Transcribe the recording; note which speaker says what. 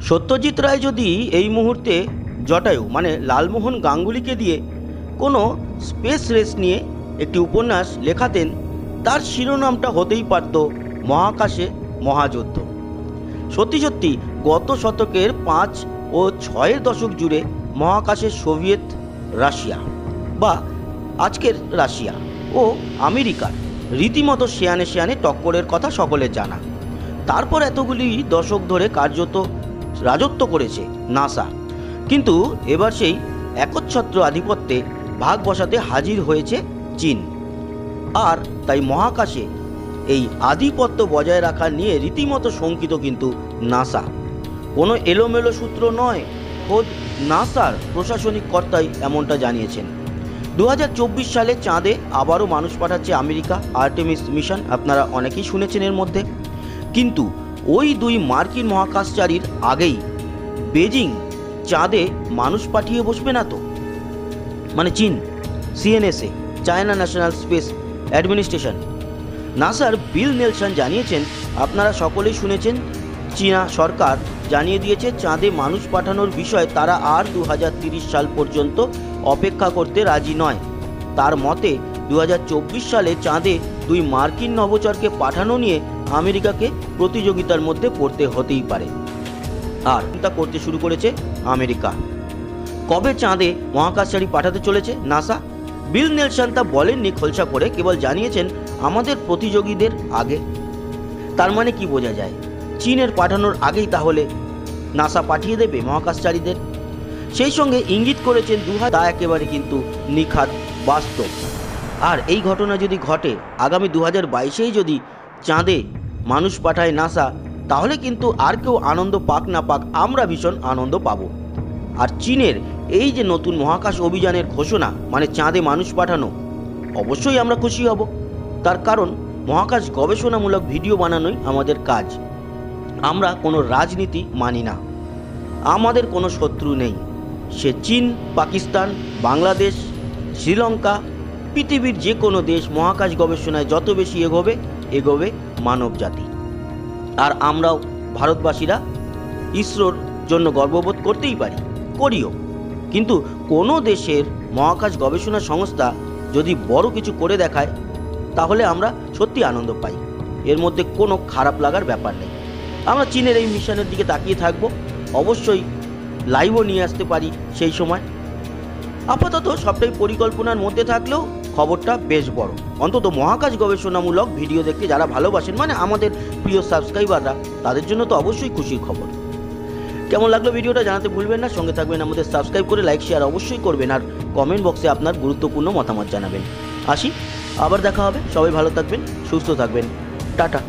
Speaker 1: সত্যজিৎ রায় যদি এই মুহূর্তে জটায়ু মানে লালমোহন গাঙ্গুলিকে দিয়ে কোনো স্পেস রেস নিয়ে একটি উপন্যাস লেখাতেন, তার শিরোনামটা হতেই পারত মহাকাশে মহাযুদ্ধ। সত্যি সত্যি গত শতকের 5 ও 6 দশক জুড়ে মহাকাশে সোভিয়েত রাশিয়া বা আজকের রাশিয়া ও আমেরিকার রীতিমতো সেয়ানে সেয়ানে টক্করের কথা সকলের জানা। তারপর এতগুলি দশক ধরে কার্যত রাজত্ব করেছে নাসা, কিন্তু এবার সেই একচ্ছত্র আধিপত্যে ভাগ বসাতে হাজির হয়েছে চীন। আর তাই মহাকাশে এই আধিপত্য বজায় রাখা নিয়ে রীতিমতো শঙ্কিত কিন্তু নাসা। কোনো এলোমেলো সূত্র নয়, খোদ নাসার প্রশাসনিক কর্তাই এমনটা জানিয়েছেন। 2024 সালে চাঁদে আবারও মানুষ পাঠাচ্ছে আমেরিকা, আর্টেমিস মিশন, আপনারা অনেকেই শুনেছেন এর মধ্যে। কিন্তু ওই দুই মার্কিন মহাকাশচারীর আগেই বেজিং চাঁদে মানুষ পাঠিয়ে বসবে না তো? মানে চীন, CNSA, China national space administration. নাসার বিল নেলসন জানিয়েছেন, আপনারা সকলেই শুনেছেন, চীনা সরকার জানিয়ে দিয়েছে চাঁদে মানুষ পাঠানোর বিষয়ে তারা আর 2030 সাল পর্যন্ত অপেক্ষা করতে রাজি নয়। তার মতে 2024 সালে চাঁদে দুই মার্কিন নভোচারকে পাঠানো নিয়ে আমেরিকাকে প্রতিযোগিতার মধ্যে পড়তে হতেই পারে। আর চিন্তা করতে শুরু করেছে আমেরিকা। কবে চাঁদে মহাকাশচারী পাঠাতে চলেছে নাসা? বিল নেলসন তা বলেননি খোলসা করে, কেবল জানিয়েছেন আমাদের প্রতিযোগীদের আগে। তার মানে কি বোঝা যায়? চীনের পাঠানোর আগেই তাহলে নাসা পাঠিয়ে দেবে মহাকাশচারীদের। সেই সঙ্গে ইঙ্গিত করেছেন তা একেবারে কিন্তু নিখাদ বাস্তব। আর এই ঘটনা যদি ঘটে আগামী 2022-এই যদি চাঁদে মানুষ পাঠায় নাসা, তাহলে কিন্তু আর কেউ আনন্দ পাক না পাক আমরা ভীষণ আনন্দ পাবো। আর চীনের এই যে নতুন মহাকাশ অভিযানের ঘোষণা, মানে চাঁদে মানুষ পাঠানো, অবশ্যই আমরা খুশি হব। তার কারণ মহাকাশ গবেষণামূলক ভিডিও বানানোই আমাদের কাজ। আমরা কোনো রাজনীতি মানি না, আমাদের কোনো শত্রু নেই, সে চীন, পাকিস্তান, বাংলাদেশ, শ্রীলঙ্কা, পৃথিবীর যে কোনো দেশ। মহাকাশ গবেষণায় যত বেশি এগোবে মানব জাতি। আর আমরাও ভারতবাসীরা ইসরোর জন্য গর্ববোধ করতেই পারি, করিও। কিন্তু কোনো দেশের মহাকাশ গবেষণা সংস্থা যদি বড় কিছু করে দেখায়, তাহলে আমরা সত্যি আনন্দ পাই। এর মধ্যে কোনো খারাপ লাগার ব্যাপার নেই। আমরা চীনের এই মিশনের দিকে তাকিয়ে থাকবো, অবশ্যই লাইভও নিয়ে আসতে পারি সেই সময়। আপাতত সবটাই পরিকল্পনার মধ্যে থাকলেও খবরটা বেশ বড়। অন্তত মহাকাশ গবেষণামূলক ভিডিও দেখতে যারা ভালোবাসেন, মানে আমাদের প্রিয় সাবস্ক্রাইবাররা, তাদের জন্য তো অবশ্যই খুশির খবর। কেমন লাগলো ভিডিওটা জানাতে ভুলবেন না। সঙ্গে থাকবেন আমাদের, সাবস্ক্রাইব করে লাইক শেয়ার অবশ্যই করবেন, আর কমেন্ট বক্সে আপনার গুরুত্বপূর্ণ মতামত জানাবেন। আসি, আবার দেখা হবে। সবাই ভালো থাকবেন, সুস্থ থাকবেন, টাটা।